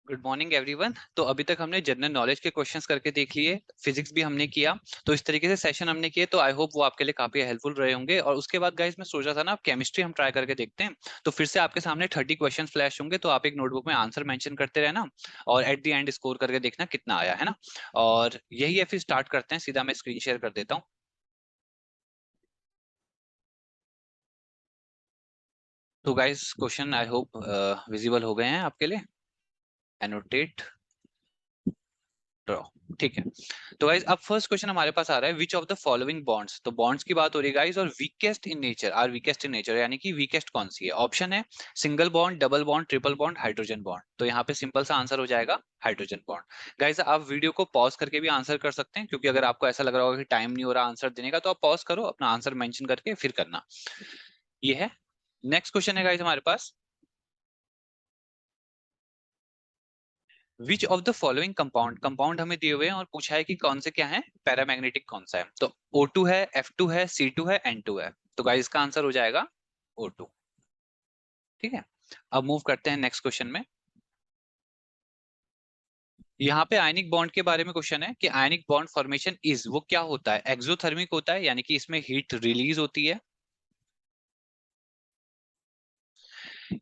Good morning everyone. तो अभी तक हमने जनरल नॉलेज के क्वेश्चंस करके देख लिए, फिजिक्स भी हमने किया। तो इस तरीके से सेशन हमने किए, तो आई होप वो आपके लिए काफी हेल्पफुल रहे होंगे। और उसके बाद गाइस मैं सोच रहा था ना, अब केमिस्ट्री हम ट्राई करके देखते हैं। तो फिर से आपके सामने 30 क्वेश्चन फ्लैश होंगे, तो आप एक नोटबुक में आंसर मेंशन करते रहना और एट द एंड स्कोर करके देखना कितना आया है ना। और यही है, फिर स्टार्ट करते हैं सीधा। मैं स्क्रीन शेयर कर देता हूँ। तो guys question I hope visible हो गए हैं आपके लिए। Annotate, draw. ठीक है। तो गाइस अब फर्स्ट क्वेश्चन हमारे पास आ रहा है, which of the following bonds. तो बॉन्ड्स की बात हो रही है गाइस, और weakest in nature, are weakest in nature यानी कि वीकेस्ट कौन सी है। ऑप्शन है single bond, double bond, triple bond, hydrogen bond. तो यहाँ पे सिंपल सा आंसर हो जाएगा हाइड्रोजन बॉन्ड। गाइस आप वीडियो को पॉज करके भी आंसर कर सकते हैं, क्योंकि अगर आपको ऐसा लग रहा होगा कि टाइम नहीं हो रहा आंसर देने का, तो आप पॉज करो, अपना आंसर मेंशन करके फिर करना। ये है। नेक्स्ट क्वेश्चन है गाइस हमारे पास, which of the following compound. Compound हमें दिए हुए हैं और पूछा है कि कौन से क्या है, पैरामैग्नेटिक कौन सा है। तो O2 है, F2 है, C2 है, N2 है। तो गाइस इसका आंसर हो जाएगा O2। ठीक है। अब मूव करते हैं नेक्स्ट क्वेश्चन में। यहाँ पे आयनिक बॉन्ड के बारे में क्वेश्चन है कि आयनिक बॉन्ड फॉर्मेशन इज, वो क्या होता है। एक्सोथर्मिक होता है, यानी कि इसमें हीट रिलीज होती है,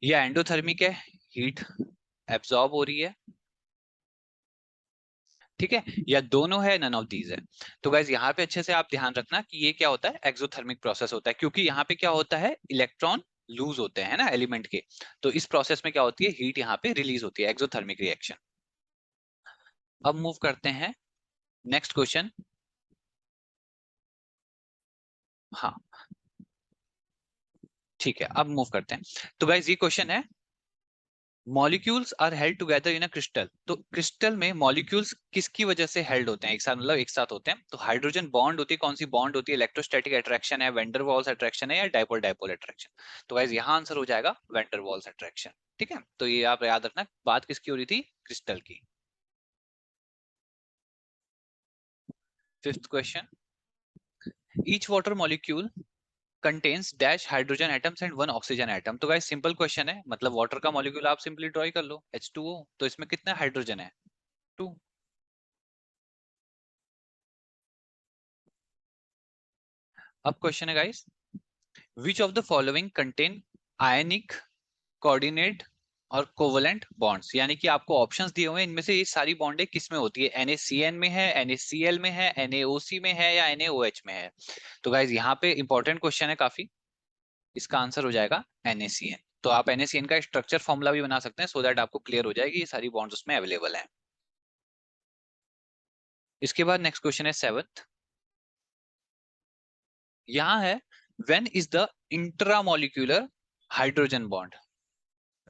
या एंडोथर्मिक है, हीट एब्जॉर्ब हो रही है। ठीक है, या दोनों है, नन ऑफ दीज है। तो गाइज यहाँ पे अच्छे से आप ध्यान रखना कि ये क्या होता है, एक्सोथर्मिक प्रोसेस होता है, क्योंकि यहाँ पे क्या होता है, इलेक्ट्रॉन लूज होते हैं ना एलिमेंट के। तो इस प्रोसेस में क्या होती है, हीट यहाँ पे रिलीज होती है, एक्सोथर्मिक रिएक्शन। अब मूव करते हैं नेक्स्ट क्वेश्चन। हाँ, ठीक है, अब मूव करते हैं। तो गाइज ये क्वेश्चन है, molecules are held together in a crystal. तो क्रिस्टल में मॉलिक्यूल्स किसकी वजह से हेल्ड होते हैं एक साथ, मतलब एक साथ होते हैं। तो हाइड्रोजन बॉन्ड होती है, कौन सी बॉन्ड होती है, इलेक्ट्रोस्टैटिक अट्रैक्शन है, वेंडर वॉल्स अट्रैक्शन है, या डाइपोल डाइपोल अट्रैक्शन। तो गाइस यहाँ आंसर हो जाएगा वेंडर वॉल्स अट्रैक्शन। ठीक है, तो ये आप याद रखना, बात किसकी हो रही थी, क्रिस्टल की। Fifth question, each water molecule contains dash hydrogen atoms and one oxygen atom. तो गाइस सिंपल क्वेश्चन है, मतलब वाटर का मॉलिक्यूल आप सिंपली ड्रॉ कर लो, H2O। तो इसमें कितना हाइड्रोजन है, 2। अब क्वेश्चन है guys, which of the following contain ionic, coordinate और कोवलेंट बॉन्ड्स। यानी कि आपको ऑप्शंस दिए हुए हैं, इनमें से ये सारी बॉन्डें किस में होती है, NaCN में है, NaCl में है, NaOC में है, या NaOH में है। तो गाइज यहाँ पे इंपॉर्टेंट क्वेश्चन है काफी। इसका आंसर हो जाएगा NaCN। तो आप NaCN का स्ट्रक्चर फॉर्मूला भी बना सकते हैं, सो दैट आपको क्लियर हो जाएगी ये सारी बॉन्ड्स उसमें अवेलेबल है। इसके बाद नेक्स्ट क्वेश्चन है सेवंथ। यहाँ है, when is the intramolecular hydrogen bond,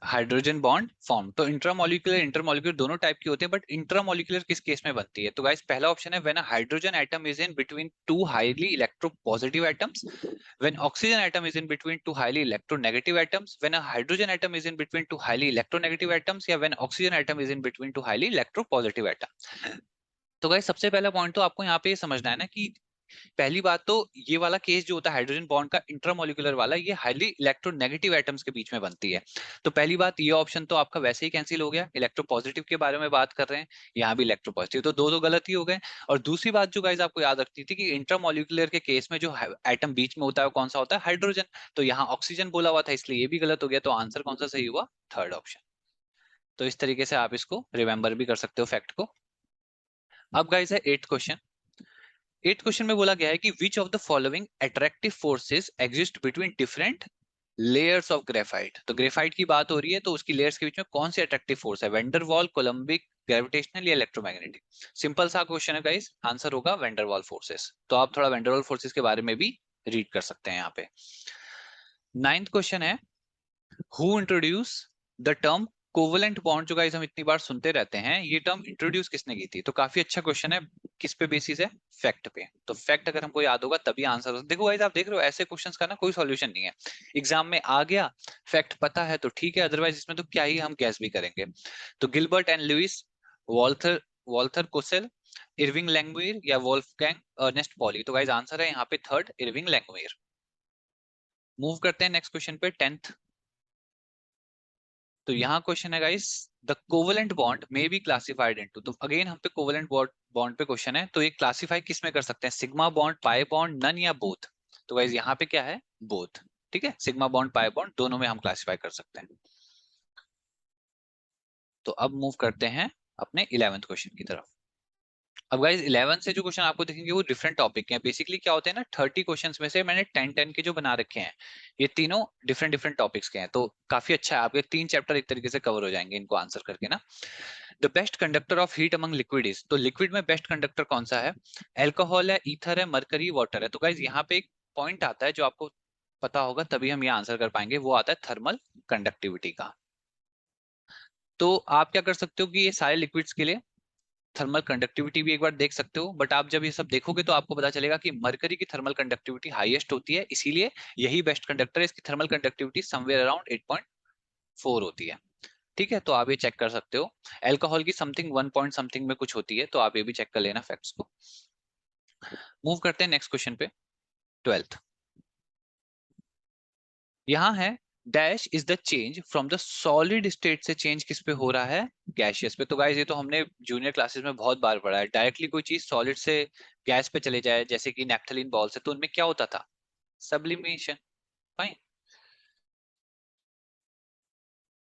hydrogen bond form. तो इंट्रामोलिकुलर इंटरमोलिकुलर दोनों टाइप की होती है, बट इंट्रामोलिकुलर किस केस में बनती है। तो गाइस पहला ऑप्शन है, when a hydrogen atom is in between two highly electropositive atoms, when oxygen atom is in between two highly electronegative atoms, when a hydrogen atom is in between two highly electronegative atoms, या when oxygen atom is in between two highly electropositive atom. तो guys सबसे पहला point तो आपको यहाँ पे ये समझना है ना कि पहली बात तो, ये वाला केस जो होता है हाइड्रोजन बॉन्ड का इंट्रामोलिकुलर वाला, ये हाईली इलेक्ट्रोनेगेटिव एटम्स के बीच में बनती है। तो पहली बात, ये ऑप्शन तो आपका वैसे ही कैंसिल हो गया, इलेक्ट्रोपॉजिटिव के बारे में बात कर रहे हैं, यहाँ भी इलेक्ट्रोपॉजिटिव, तो दो दो गलत ही हो गए। और दूसरी बात जो गाइज आपको याद रखती थी कि इंट्रामोलिकुलर के केस में जो एटम बीच में होता है वो कौन सा होता है, हाइड्रोजन। तो यहाँ ऑक्सीजन बोला हुआ था, इसलिए ये भी गलत हो गया। तो आंसर कौन सा सही हुआ, थर्ड ऑप्शन। तो इस तरीके से आप इसको रिमेंबर भी कर सकते हो फैक्ट को। अब गाइज है एट क्वेश्चन। एट क्वेश्चन में बोला गया है कि विच of the following attractive forces exist between different layers of graphite. तो ग्रेफाइट की बात हो रही है, तो उसकी लेयर्स के बीच में कौन सी अट्रैक्टिव फोर्स है, वेंडरवॉल, कोलम्बिक, ग्रेविटेशनल, या इलेक्ट्रोमैग्नेटिक। सिंपल सा क्वेश्चन है गाइस, आंसर होगा वेंडरवॉल फोर्सेस। तो आप थोड़ा वेंडरवॉल फोर्सेस के बारे में भी रीड कर सकते हैं यहाँ पे। नाइन्थ क्वेश्चन है, who introduce the term covalent bond. जो गाइस हम इतनी बार सुनते रहते हैं, ये टर्म इंट्रोड्यूस किसने की थी। तो काफी अच्छा क्वेश्चन है, किस पे बेसिस है, फैक्ट पे। तो फैक्ट अगर हमको याद होगा तभी आंसर हो। देखो गाइस आप देख रहे हो, ऐसे क्वेश्चंस का ना कोई सॉल्यूशन नहीं है। एग्जाम में आ गया, फैक्ट पता है तो ठीक है, अदरवाइज इसमें तो क्या ही हम गैस भी करेंगे। तो Gilbert and Lewis, Walther Walther Kossel, Irving Langmuir, या वोल्फगैंग अर्नेस्ट पॉली। तो गाइस आंसर है यहाँ पे थर्ड, इरविंग लैंगमुइर। मूव करते हैं नेक्स्ट क्वेश्चन पे, टेंथ। तो यहाँ क्वेश्चन है guys, the covalent bond may be classified into, तो अगेन हम पे कोवेलेंट बॉन्ड पे क्वेश्चन है, तो ये क्लासिफाई किस में कर सकते हैं, sigma bond, pi bond, none या बोथ। तो गाइस यहाँ पे क्या है, बोथ। ठीक है, सिग्मा बॉन्ड पाई बॉन्ड दोनों में हम क्लासिफाई कर सकते हैं। तो अब मूव करते हैं अपने 11th क्वेश्चन की तरफ। अब गाइस 11 से जो क्वेश्चन आपको दिखेंगे वो डिफरेंट टॉपिक के हैं। बेसिकली क्या होते हैं ना, 30 क्वेश्चंस में से मैंने 10 के जो बना रखे हैं, ये तीनों डिफरेंट डिफरेंट टॉपिक्स के हैं। तो काफी अच्छा है, आपके 3 चैप्टर एक तरीके से कवर हो जाएंगे इनको आंसर करके ना। The best conductor of heat among liquid is, तो लिक्विड में बेस्ट कंडक्टर कौन सा है, एल्कोहल है, ईथर है, मरकरी, वाटर है। तो गाइस यहाँ पे एक पॉइंट आता है जो आपको पता होगा तभी हम ये आंसर कर पाएंगे, वो आता है थर्मल कंडक्टिविटी का। तो आप क्या कर सकते हो कि ये सारे लिक्विड्स के लिए थर्मल कंडक्टिविटी भी एक बार देख सकते हो, बट आप जब ये सब देखोगे तो आपको पता चलेगा कि मरकरी की थर्मल कंडक्टिविटी हाईएस्ट होती है, इसीलिए यही बेस्ट कंडक्टर है। इसकी थर्मल कंडक्टिविटी समवेयर अराउंड 8.4 होती है। ठीक है, तो आप ये चेक कर सकते हो। एल्कोहल की समथिंग 1 पॉइंट समथिंग में कुछ होती है, तो आप ये भी चेक कर लेना फैक्ट्स को। मूव करते हैं नेक्स्ट क्वेश्चन पे, 12th। यहाँ है, dash is the change from the solid state से चेंज किस पे हो रहा है, गैशियस पे। तो गाइस ये तो हमने जूनियर क्लासेस में बहुत बार पढ़ा है, डायरेक्टली कोई चीज सॉलिड से गैस पे चले जाए, जैसे कि नैप्थलीन बॉल से, तो उनमें क्या होता था, सब्लिमेशन। फाइन।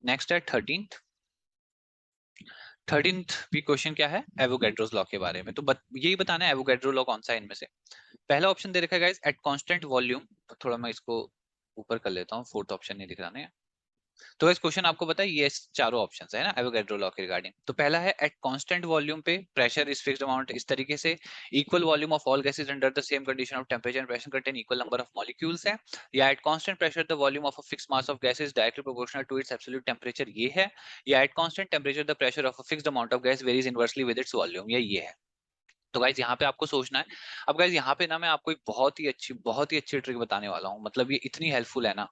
नेक्स्ट है 13th भी क्वेश्चन क्या है, एवोगैड्रोस लॉ के बारे में। तो यही बताना है एवोगैड्रो लॉ कौन सा है इनमें से। पहला ऑप्शन दे रखा है गाइस, एट कांस्टेंट वॉल्यूम। तो थोड़ा मैं इसको ऊपर कर लेता हूँ, फोर्थ ऑप्शन नहीं दिख रहा ना। तो इस क्वेश्चन आपको पता है ये चारों ऑप्शंस है ना एवोगैड्रो लॉ के रिगार्डिंग। तो पहला है, एट कांस्टेंट वॉल्यूम पे प्रेशर इज फिक्स्ड अमाउंट, इस तरीके से equal volume of all gases under the same condition of temperature and pressure contain equal number of molecules है। या at constant pressure the volume of a fixed mass of gas is directly proportional to its absolute temperature, ये है। या at constant temperature the pressure of a fixed amount of gas varies inversely with its volume, ये है। तो guys यहाँ पे आपको सोचना है। अब गाइज यहाँ पे ना मैं आपको एक बहुत ही अच्छी ट्रिक बताने वाला हूँ, मतलब ये इतनी हेल्पफुल है ना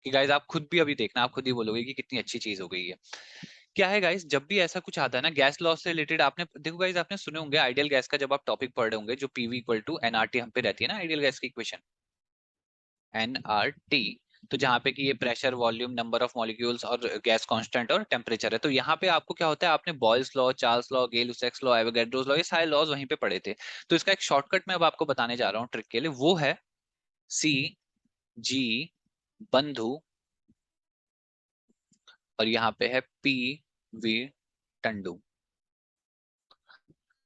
कि गाइज आप खुद भी अभी देखना, आप खुद ही बोलोगे कि कितनी अच्छी चीज हो गई है। क्या है गाइज, जब भी ऐसा कुछ आता है ना गैस लॉ से रिलेटेड, आपने देखो गाइज आपने सुने होंगे आइडियल गैस का, जब आप टॉपिक पढ़ रहे होंगे, जो पीवी इक्वल टू एनआरटी हम पे रहती है ना, आइडियल गैस की इक्वेशन एनआरटी। तो जहाँ पे कि ये pressure, volume, number of molecules और गैस कांस्टेंट और टेम्परेचर है। तो यहाँ पे आपको क्या होता है, आपने Boyle's law, Charles law, Gay Lussac's law, Avogadro's law, ये सारे लॉज वहीं पे पढ़े थे। तो इसका एक शॉर्टकट मैं अब आपको बताने जा रहा हूँ ट्रिक के लिए, वो है सी जी बंधु, और यहाँ पे है पी वी टंडू।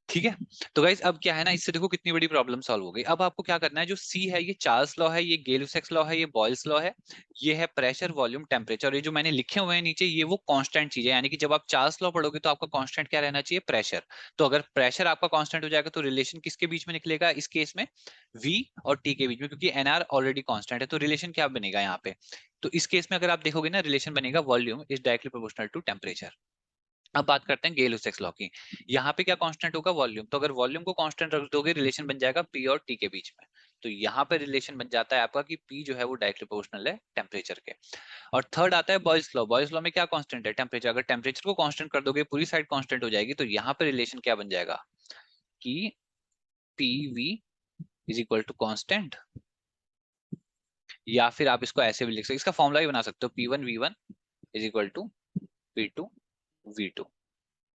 ठीक है। तो गाइज अब क्या है ना, इससे देखो कितनी बड़ी प्रॉब्लम सॉल्व हो गई। अब आपको क्या करना है, जो सी है ये चार्ल्स लॉ है, ये गेलुसैक्स लॉ है, ये बॉयल्स लॉ है, ये है प्रेशर, वॉल्यूम, टेम्परेचर, और ये जो मैंने लिखे हुए हैं नीचे ये वो कांस्टेंट चीज है। यानी कि जब आप चार्ल्स लॉ पढ़ोगे तो आपका कांस्टेंट क्या रहना चाहिए, प्रेशर। तो अगर प्रेशर आपका कांस्टेंट हो जाएगा तो रिलेशन किसके बीच में निकलेगा इस केस में, वी और टी के बीच में, क्योंकि एनआर ऑलरेडी कांस्टेंट है। तो रिलेशन क्या बनेगा यहाँ पे, तो इस केस में अगर आप देखोगे ना, रिलेशन बनेगा volume is directly proportional to temperature. अब बात करते हैं गेल-लुसैक्स लॉ की। यहाँ पे क्या कांस्टेंट होगा, वॉल्यूम। तो अगर वॉल्यूम को कांस्टेंट रख दोगे, रिलेशन बन जाएगा पी और टी के बीच में। तो यहाँ पे रिलेशन बन जाता है आपका कि पी जो है वो डायरेक्टली प्रोपोर्शनल है टेम्परेचर के। और थर्ड आता है बॉयल्स लॉ। बॉयल्स लॉ में क्या कांस्टेंट है, टेम्परेचर। अगर टेम्परेचर को कांस्टेंट कर दोगे, पूरी साइड कांस्टेंट हो जाएगी। तो यहाँ पे रिलेशन क्या बन जाएगा कि P V is equal to constant, या फिर आप इसको ऐसे भी लिख सकते, इसका फॉर्मूला भी बना सकते हो, P one V one is equal to P two V two.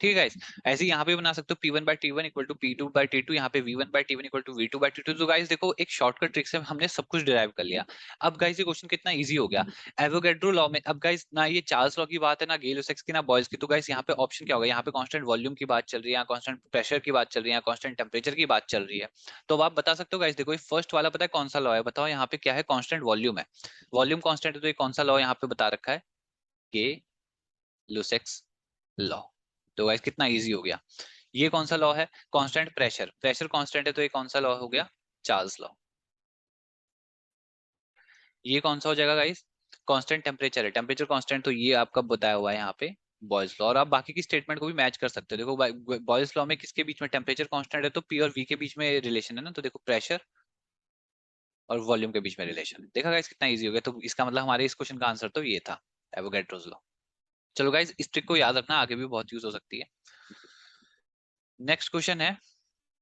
ठीक है गाइस, ऐसे ही यहाँ पे बना सकते हो P1/T1 इक्वल टू P2/T2, यहाँ पे V1/T1 इक्वल टू V2/T2। तो गाइस देखो एक शॉर्टकट ट्रिक से हमने सब कुछ डिराइव कर लिया। अब गाइस ये क्वेश्चन कितना इजी हो गया एवोगैड्रो लॉ में। अब गाइस ना ये चार्ल्स लॉ की बात है, ना गेल-लुसैक्स की, ना बॉयल्स की। तो गाइस यहाँ पे ऑप्शन क्या होगा, यहाँ पे कांस्टेंट वॉल्यूम की बात चल रही है, यहाँ कांस्टेंट प्रेशर की बात चल रही है, यहाँ कांस्टेंट टेम्परेचर की बात चल रही है। तो अब आप बता सकते हो गाइस, देखो ये फर्स्ट वाला पता है कौन सा लॉ है, बताओ यहाँ पे क्या है, कांस्टेंट वॉल्यूम है। वॉल्यूम कांस्टेंट है, तो ये कौन सा लॉ यहाँ पे बता रखा है, गेल-लुसैक्स लॉ। तो गाइस कितना इजी हो गया। ये कौन सा लॉ है, कांस्टेंट प्रेशर, प्रेशर कांस्टेंट है, तो ये कौन सा लॉ हो गया, चार्ल्स लॉ। ये कौन सा हो जाएगा गाइस, कांस्टेंट टेम्परेचर है, टेम्परेचर कांस्टेंट, तो ये आपका बताया हुआ है यहाँ पे बॉयल्स लॉ। और आप बाकी की स्टेटमेंट को भी मैच कर सकते हो। देखो बॉयल्स लॉ में किसके बीच में टेम्परेचर कांस्टेंट है, तो पी और वी के बीच में रिलेशन है ना। तो देखो प्रेशर और वॉल्यूम के बीच में रिलेशन है। देखा गाइस कितना इजी हो गया। तो इसका मतलब हमारे इस क्वेश्चन का आंसर तो ये था, एवोगैड्रोस लॉ। चलो गाइस इस ट्रिक को याद रखना, आगे भी बहुत यूज हो सकती है। नेक्स्ट क्वेश्चन है,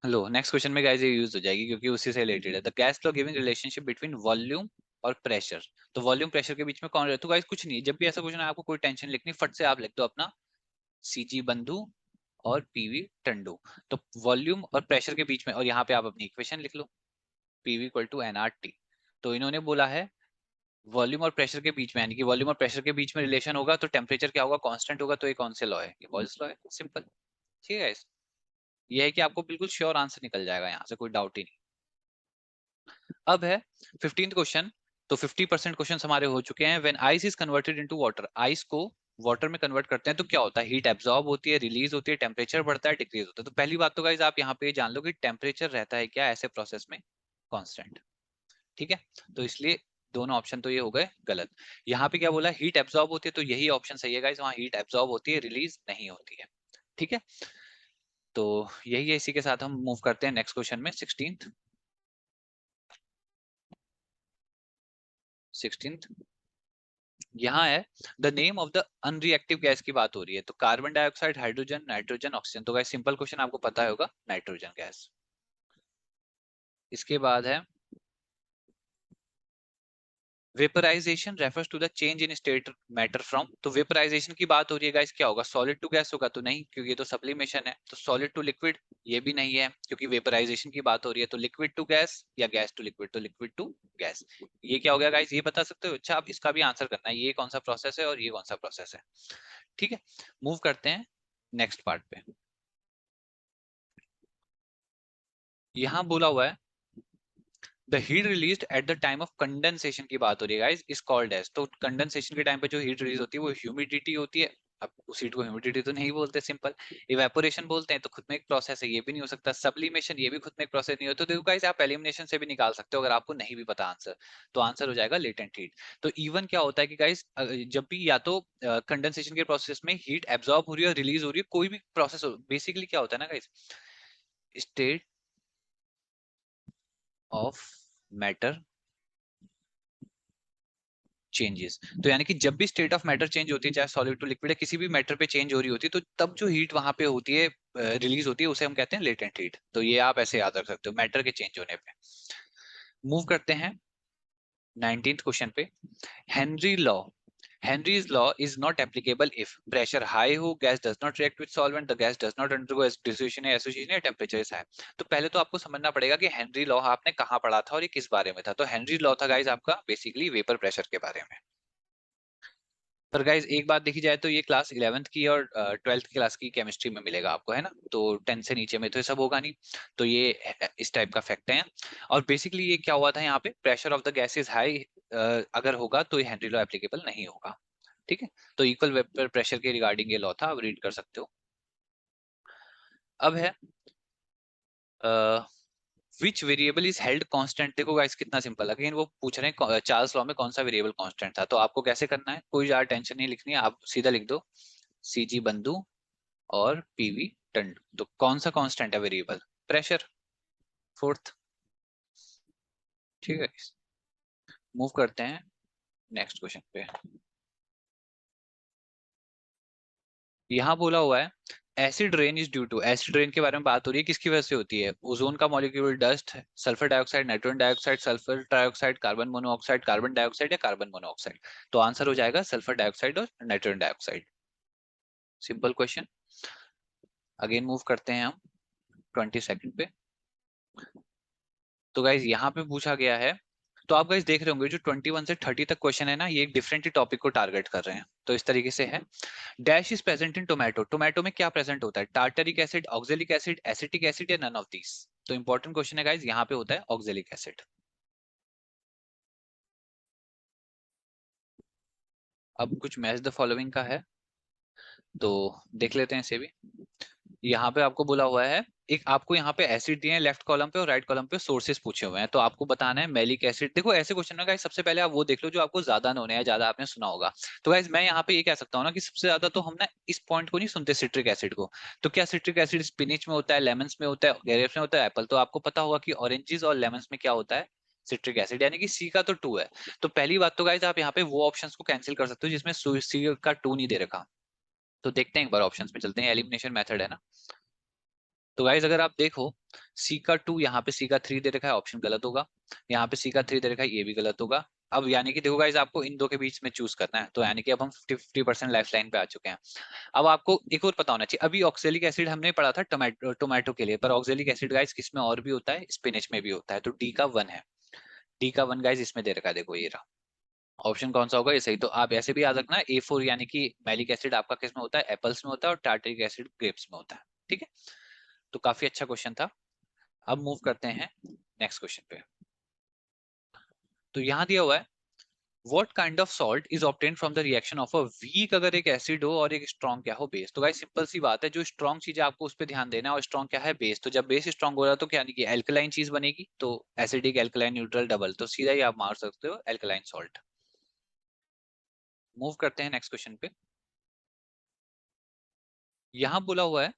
लो नेक्स्ट क्वेश्चन में गाइस ये यूज हो जाएगी क्योंकि उसी से रिलेटेड है। The gas law giving relationship between volume और प्रेशर। तो वॉल्यूम प्रेशर के बीच में कौन रहता है? तो गाइस कुछ नहीं, जब भी ऐसा क्वेश्चन है आपको कोई टेंशन लिखनी, फट से आप लिख दो अपना सीजी बंधु और पीवी टंडू। तो वॉल्यूम और प्रेशर के बीच में, और यहाँ पे आप अपनी इक्वेशन लिख लो, पीवी इक्वल टू एनआरटी। तो इन्होंने बोला है वॉल्यूम और प्रेशर के बीच में, यानी कि वॉल्यूम और प्रेशर के बीच में रिलेशन होगा तो टेम्परेचर क्या होगा? कांस्टेंट होगा। तो ये कौन से लॉ है? ये बॉयल्स लॉ है, सिंपल। ठीक है, ये है कि आपको बिल्कुल श्योर आंसर निकल जाएगा, यहाँ से कोई डाउट ही नहीं। अब है 15th क्वेश्चन। तो 50% क्वेश्चन हमारे हो चुके हैं। When ice is converted into water, ice को वाटर में कन्वर्ट करते हैं तो क्या होता है? हीट एब्जॉर्ब होती है, रिलीज होती है, टेम्परेचर बढ़ता है, डिक्रीज होता है। तो पहली बात तो गाइस आप यहाँ पे जान लो कि टेम्परेचर रहता है क्या ऐसे प्रोसेस में? कांस्टेंट। ठीक है, तो इसलिए दोनों ऑप्शन तो ये हो गए गलत। यहाँ पे क्या बोला? हीट एब्जॉर्ब होती है, तो यही ऑप्शन सही है गाइस, वहाँ हीट एब्जॉर्ब होती है, रिलीज नहीं होती है। ठीक है, तो यही है। इसी के साथ हम मूव करते हैं नेक्स्ट क्वेश्चन में, 16th। यहाँ है the name of the unreactive gas की बात हो रही है। तो carbon dioxide, hydrogen, nitrogen, oxygen. तो गाइस सिंपल क्वेश्चन आपको पता होगा, नाइट्रोजन गैस। इसके बाद है vaporization refers to the change in state matter from. तो वेपराइजेशन की बात हो रही है गाइस, क्या होगा? सॉलिड टू गैस होगा? तो नहीं, क्योंकि ये तो सब्लिमेशन है। तो सॉलिड टू लिक्विड, ये भी नहीं है, क्योंकि वेपराइजेशन की बात हो रही है। तो लिक्विड टू गैस या गैस टू लिक्विड? तो लिक्विड टू गैस। ये क्या हो गया गाइस? ये बता सकते हो? अच्छा, आप इसका भी आंसर करना है, ये कौन सा प्रोसेस है और ये कौन सा प्रोसेस है। ठीक है, मूव करते हैं नेक्स्ट पार्ट पे। यहां बोला हुआ है the heat released at the time of condensation की बात हो रही है गाइस, इज कॉल्ड एज। तो कंडेंसेशन के टाइम पे जो हीट रिलीज होती है वो ह्यूमिडिटी होती है। अब उस हीट को ह्यूमिडिटी तो नहीं बोलते, सिंपल। इवेपोरेशन बोलते हैं, तो खुद में एक प्रोसेस है, ये भी नहीं हो सकता। सब्लिमेशन, ये भी खुद में एक प्रोसेस नहीं होता। तो देखो गाइस, आप एलिमिनेशन से भी निकाल सकते हो अगर आपको नहीं भी पता आंसर। तो आंसर हो जाएगा लेटेंट हीट। तो इवन क्या होता है कि गाइस, जब भी या तो कंडेंसेशन के प्रोसेस में हीट एब्जॉर्ब हो रही है और रिलीज हो रही है, कोई भी प्रोसेस हो, बेसिकली क्या होता है ना guys, state of matter changes. तो यानी कि जब भी स्टेट ऑफ मैटर चेंज होती है, चाहे सॉलिड टू लिक्विड है, किसी भी मैटर पे चेंज हो रही होती है, तो तब जो हीट वहां पे होती है, रिलीज होती है, उसे हम कहते हैं लेटेंट हीट। तो ये आप ऐसे याद रख सकते हो, मैटर के चेंज होने पे। मूव करते हैं 19th क्वेश्चन पे। Henry law, Henry's law is not applicable if pressure high हो, gas does not react with solvent, the gas does not undergo dissociation या एसोसिएशन, या टेम्परेचर इज हाई। तो पहले तो आपको समझना पड़ेगा कि हेनरी लॉ आपने कहाँ पढ़ा था और ये किस बारे में था। तो हेनरी लॉ था गाइस आपका बेसिकली वेपर प्रेशर के बारे में। पर गाइज एक बात देखी जाए तो ये क्लास 11th की और 12th क्लास की केमिस्ट्री में मिलेगा आपको, है ना। तो 10 से नीचे में तो ये सब होगा नहीं। तो ये इस टाइप का फैक्ट है। और बेसिकली ये क्या हुआ था यहाँ पे, pressure of the gas is high अगर होगा तो ये हेनरी लॉ एप्लीकेबल नहीं होगा। ठीक है, तो इक्वल वेपर प्रेशर के रिगार्डिंग ये लॉ था, आप रीड कर सकते हो। अब है विच वेरिएबल इज हेल्ड कांस्टेंट। देखो गाइस कितना सिंपल, अगेन वो पूछ रहे हैं चार्ल्स लॉ में कौन सा वेरिएबल कांस्टेंट था। तो आपको कैसे करना है, कोई ज्यादा टेंशन नहीं लिखनी है, आप सीधा लिख दो सीजी बंधु और पीवी टंडू। तो कौन सा कांस्टेंट है वेरिएबल? Pressure, fourth. ठीक है, मूव करते हैं नेक्स्ट क्वेश्चन पे। यहाँ बोला हुआ है acid rain is due to, acid rain के बारे में बात हो रही है, किसकी वजह से होती है? ओजोन का molecule, dust, sulphur dioxide, nitrogen dioxide, sulphur trioxide, carbon monoxide, carbon dioxide या कार्बन मोनोऑक्साइड। तो आंसर हो जाएगा सल्फर डाइऑक्साइड और nitrogen dioxide, simple question. Again move करते हैं हम 22nd पे। तो गाइज यहाँ पे पूछा गया है, तो आप गाइज देख रहे होंगे जो 21 से 30 तक क्वेश्चन है ना, ये एक डिफरेंट ही टॉपिक को टारगेट कर रहे हैं। तो इस तरीके से है, dash is present in tomato, tomato में क्या प्रेजेंट होता है? Tartaric acid, oxalic acid, acetic acid या नन ऑफ दीस। तो इंपॉर्टेंट क्वेश्चन है गाइज, यहाँ पे होता है ऑक्जेलिक एसिड। अब कुछ मैच द फॉलोइंग का है, तो देख लेते हैं इसे भी। यहाँ पे आपको बोला हुआ है, एक आपको यहाँ पे एसिड दिए हैं लेफ्ट कॉलम पे और राइट कॉलम पे सोर्सेस पूछे हुए हैं। तो आपको बताना है मैलिक एसिड। देखो ऐसे क्वेश्चन में गाइस सबसे पहले आप वो देख लो जो आपको ज्यादा नोन है, ज्यादा आपने सुना होगा। तो गाइस मैं यहाँ पे ये कह सकता हूँ ना कि सबसे ज्यादा तो हम ना इस पॉइंट को नहीं सुनते, सिट्रिक एसिड को। तो क्या सिट्रिक एसिड स्पिनिच में होता है, लेमन्स में होता है, ग्रेप्स में होता है, एप्पल। तो आपको पता होगा कि ऑरेंजेस और लेमन्स में क्या होता है? सिट्रिक एसिड, यानी कि सी का तो 2 है। तो पहली बात तो गाइस आप यहाँ पे वो ऑप्शंस को कैंसिल कर सकते हो जिसमें सी का 2 नहीं दे रखा। तो देखते हैं एक बार ऑप्शंस में चलते हैं, एलिमिनेशन मेथड है ना। तो गाइज अगर आप देखो, सी का 2, यहाँ पे सी का 3 दे रखा है, ऑप्शन गलत होगा। यहाँ पे सी का 3 दे रखा है, ये भी गलत होगा। अब यानी कि देखो गाइस, आपको इन दो के बीच में चूज करना है, तो यानी कि अब हम 50-50% लाइफ लाइन पे आ चुके हैं। अब आपको एक और पता होना चाहिए, अभी ऑक्सेलिक एसिड हमने पढ़ा था टोमेटो के लिए, पर ऑक्सेलिक एसिड गाइस किस में और भी होता है, स्पिनच में भी होता है, तो डी का 1 है। डी का 1 गाइस इसमें दे रखा है, देखो ये रहा ऑप्शन कौन सा होगा, ये सही। तो आप ऐसे भी याद रखना, A4 यानी कि मैलिक एसिड आपका किस में होता है, एप्पल्स में होता है, और टार्टरिक एसिड ग्रेप्स में होता है। ठीक है, तो काफी अच्छा क्वेश्चन था। अब मूव करते हैं नेक्स्ट क्वेश्चन पे। तो यहाँ दिया हुआ है, What kind of salt is obtained from the reaction of a weak, अगर एक एसिड हो और एक स्ट्रॉन्ग क्या हो, बेस। तो गाइस सिंपल सी बात है, जो स्ट्रॉन्ग चीज है आपको उस पर ध्यान देना है, और स्ट्रॉन्ग क्या है, बेस। तो जब बेस स्ट्रॉन्ग हो रहा है तो क्या यानी कि एल्कलाइन चीज बनेगी, तो एसिडिक एल्कलाइन न्यूट्रल डबल, तो सीधा ही आप मार सकते हो एल्कलाइन सॉल्ट। मूव करते हैं नेक्स्ट क्वेश्चन पे। यहाँ बोला हुआ है,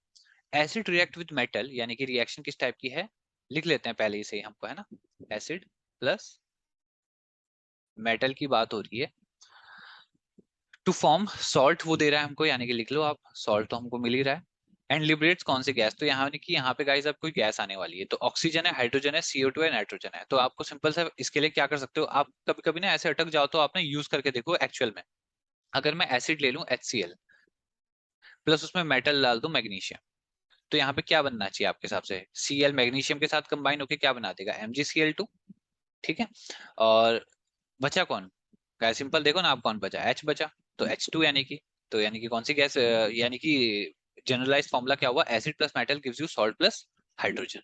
एसिड रिएक्ट विद मेटल, यानी कि रिएक्शन किस टाइप की है, लिख लेते हैं पहले ही से हमको, है ना। एसिड प्लस मेटल की बात हो रही है, टू फॉर्म सॉल्ट वो दे रहा है हमको, यानी कि लिख लो आप, सॉल्ट तो हमको मिल ही रहा है। एंड लिबरेट्स कौन सी गैस, तो यहाँ कि यहाँ पे गाइस अब कोई गैस आने वाली है, तो ऑक्सीजन है, हाइड्रोजन है, CO2 है, नाइट्रोजन है। तो आपको सिंपल सा इसके लिए क्या कर सकते हो आप, कभी कभी ना ऐसे अटक जाओ तो आपने यूज करके देखो एक्चुअल में। अगर मैं एसिड ले लूं HCl प्लस उसमें मेटल डाल दूं मैग्नीशियम, तो यहाँ पे क्या बनना चाहिए आपके हिसाब से, Cl मैग्नीशियम के साथ कंबाइन होकर क्या बना देगा, MgCl2। ठीक है, और बचा कौन, गाइस सिंपल देखो ना आप, कौन बचा, H बचा, तो H2 यानी कि, तो यानी कि कौन सी गैस, यानी कि जनरलाइज फॉर्मूला क्या हुआ, acid plus metal gives you salt plus hydrogen.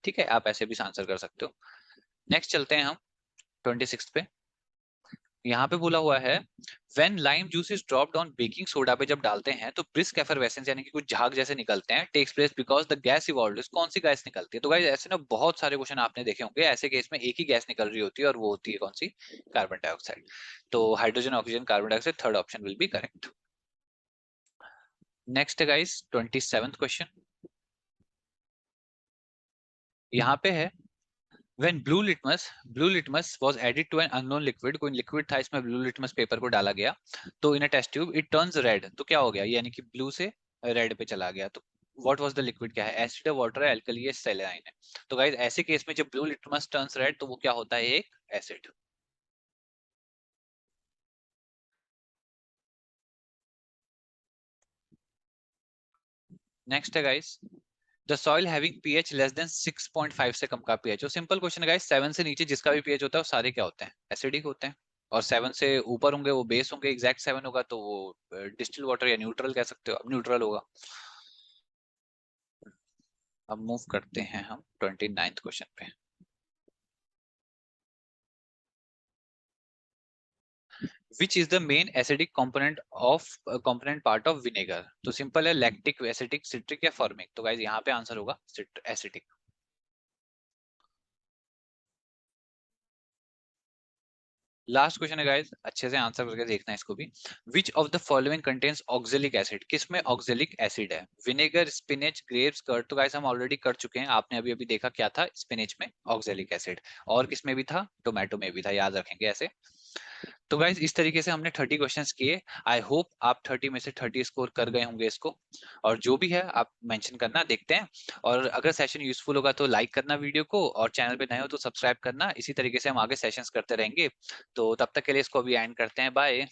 ठीक है, आप ऐसे भी आंसर कर सकते हो। नेक्स्ट चलते हैं हम 26 पे। यहाँ पे बोला हुआ है, when lime juice is dropped on baking soda पे जब डालते हैं तो ब्रिस्क एफरवेसेंस, यानी कि कुछ झाग जैसे निकलते हैं, takes place because the gas evolved, कौन सी गैस निकलती है। तो गाइस ऐसे ना बहुत सारे क्वेश्चन आपने देखे होंगे, ऐसे केस में एक ही गैस निकल रही होती है, और वो होती है कौन सी, कार्बन डाइऑक्साइड। तो hydrogen, oxygen, carbon dioxide, third option will be correct. Next है गाइस 27th क्वेश्चन। यहाँ पे है, When blue litmus was added to an unknown liquid, कोई लिक्विड था इसमें ब्लू लिटमस पेपर को डाला गया, तो in a test tube it turns red, तो क्या हो गया, यानी कि ब्लू से रेड पे चला गया। तो व्हाट वाज द लिक्विड, क्या है, एसिड है, वाटर है, अल्कली है, सैलाइन है। तो गाइस ऐसे केस में जब ब्लू लिटमस टर्न्स रेड तो वो क्या होता है, एक एसिड। नेक्स्ट है guys, the soil having pH less than 6.5 से कम का पीएच, जो सिंपल क्वेश्चन है गाइस, 7 से नीचे जिसका भी पीएच होता है वो सारे क्या होते हैं, एसिडिक होते हैं, और 7 से ऊपर होंगे वो बेस होंगे, एग्जैक्ट 7 होगा तो वो डिस्टिल वाटर या न्यूट्रल कह सकते हो, अब न्यूट्रल होगा। अब मूव करते हैं हम 29th क्वेश्चन पे। Which is the main acidic component part of vinegar, तो सिंपल है, लैक्टिक, एसिडिक, सिट्रिक या फॉर्मिक। तो गाइस यहाँ पे आंसर होगा एसिडिक। लास्ट क्वेश्चन है गाइस, अच्छे से आंसर करके देखना है इसको भी। विच of the following contains oxalic acid, किसमें ऑक्जेलिक एसिड है, विनेगर, स्पिनच, ग्रेप्स, कर्ड। तो गाइस हम ऑलरेडी कर चुके हैं, आपने अभी अभी देखा क्या था, स्पिनच में ऑक्जेलिक एसिड, और किसमें भी था, टोमेटो में भी था, याद रखेंगे ऐसे। तो गाइज इस तरीके से हमने 30 क्वेश्चंस किए। आई होप आप 30 में से 30 स्कोर कर गए होंगे इसको, और जो भी है आप मेंशन करना, देखते हैं। और अगर सेशन यूजफुल होगा तो लाइक करना वीडियो को, और चैनल पे नए हो तो सब्सक्राइब करना, इसी तरीके से हम आगे सेशंस करते रहेंगे। तो तब तक के लिए इसको अभी एंड करते हैं, बाय।